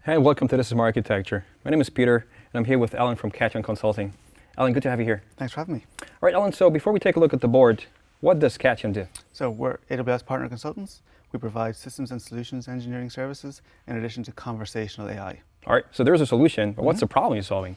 Hey, welcome to This is My Architecture. My name is Peter, and I'm here with Alan from Cation Consulting. Alan, good to have you here. Thanks for having me. All right, Alan, so before we take a look at the board, what does Cation do? So we're AWS partner consultants. We provide systems and solutions engineering services in addition to conversational AI. All right, so there's a solution, but what's the problem you're solving?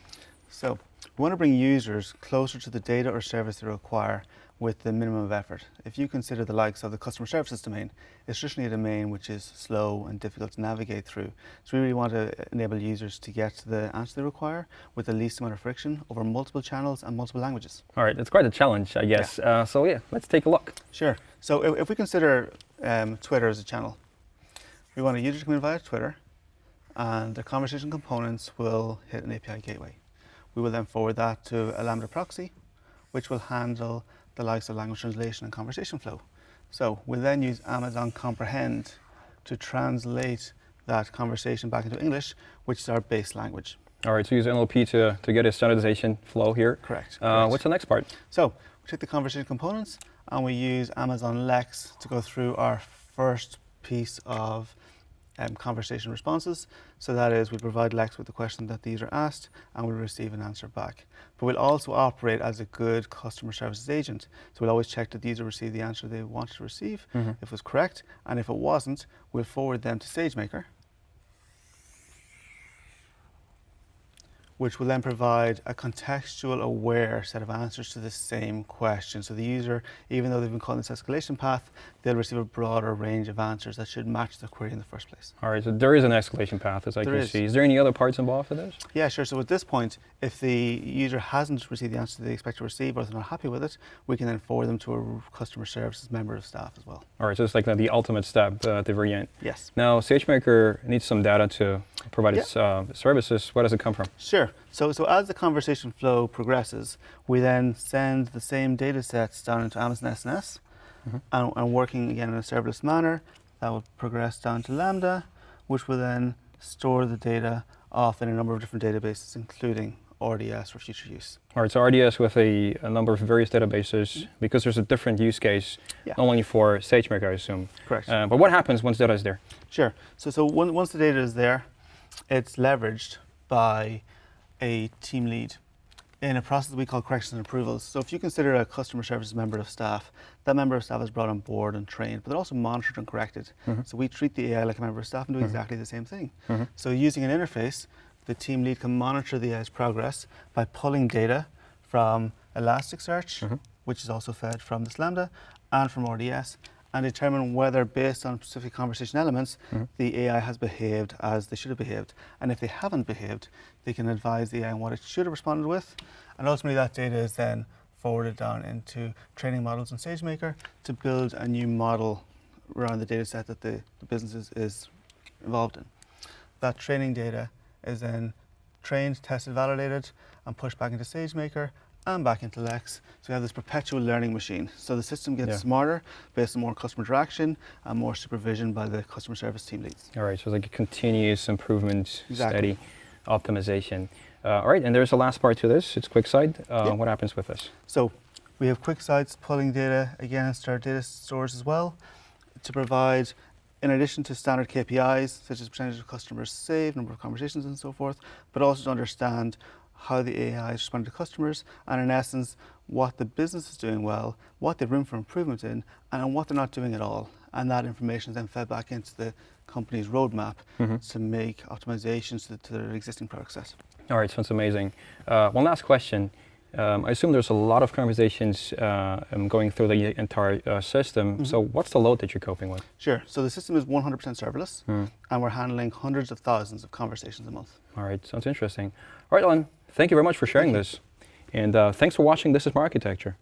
So we want to bring users closer to the data or service they require with the minimum of effort. If you consider the likes of the customer services domain, it's traditionally a domain which is slow and difficult to navigate through. So we really want to enable users to get to the answer they require with the least amount of friction over multiple channels and multiple languages. All right, it's quite a challenge, I guess. Yeah. So let's take a look. Sure. So if we consider Twitter as a channel, we want a user to come in via Twitter, and the conversation components will hit an API gateway. We will then forward that to a Lambda proxy, which will handle the likes of language translation and conversation flow. So we'll then use Amazon Comprehend to translate that conversation back into English, which is our base language. All right, so use NLP to get a standardization flow here. Correct. What's the next part? So we take the conversation components and we use Amazon Lex to go through our first piece of conversation responses. So that is, we provide Lex with the question that the user asked and we'll receive an answer back. But we'll also operate as a good customer services agent. So we'll always check that the user received the answer they wanted to receive, if it was correct, and if it wasn't, we'll forward them to SageMaker, which will then provide a contextual aware set of answers to the same question. So the user, even though they've been called this escalation path, they'll receive a broader range of answers that should match the query in the first place. All right, so there is an escalation path, as I can see. Is there any other parts involved for this? Yeah, sure. So at this point, if the user hasn't received the answer they expect to receive or they're not happy with it, we can then forward them to a customer services member of staff as well. All right, so it's like the ultimate step at the very end. Yes. Now, SageMaker needs some data to provide its services. Where does it come from? Sure. So as the conversation flow progresses, we then send the same data sets down into Amazon SNS, and working again in a serverless manner, that will progress down to Lambda, which will then store the data off in a number of different databases, including RDS for future use. All right, so RDS with a number of various databases, because there's a different use case, not only for SageMaker, I assume. Correct. But what happens once data is there? Sure. So once the data is there, it's leveraged by a team lead in a process that we call corrections and approvals. So if you consider a customer services member of staff, that member of staff is brought on board and trained, but they're also monitored and corrected. So we treat the AI like a member of staff and do exactly the same thing. So using an interface, the team lead can monitor the AI's progress by pulling data from Elasticsearch, which is also fed from this Lambda, and from RDS, and determine whether, based on specific conversation elements, the AI has behaved as they should have behaved. And if they haven't behaved, they can advise the AI on what it should have responded with. And ultimately that data is then forwarded down into training models in SageMaker to build a new model around the data set that the business is involved in. That training data is then trained, tested, validated, and pushed back into SageMaker and back into Lex. So we have this perpetual learning machine. So the system gets smarter based on more customer interaction and more supervision by the customer service team leads. All right, so it's like a continuous improvement, steady optimization. All right, and there's a last part to this. It's QuickSight. What happens with this? So we have QuickSights pulling data against our data stores as well to provide, in addition to standard KPIs, such as percentage of customers saved, number of conversations and so forth, but also to understand how the AI is responding to customers, and in essence, what the business is doing well, what they have room for improvement in, and what they're not doing at all. And that information is then fed back into the company's roadmap to make optimizations to their existing product set. All right, sounds amazing. One last question. I assume there's a lot of conversations going through the entire system. So what's the load that you're coping with? Sure. So the system is 100% serverless, and we're handling hundreds of thousands of conversations a month. All right, sounds interesting. All right, Alan, thank you very much for sharing this. And thanks for watching This is My Architecture.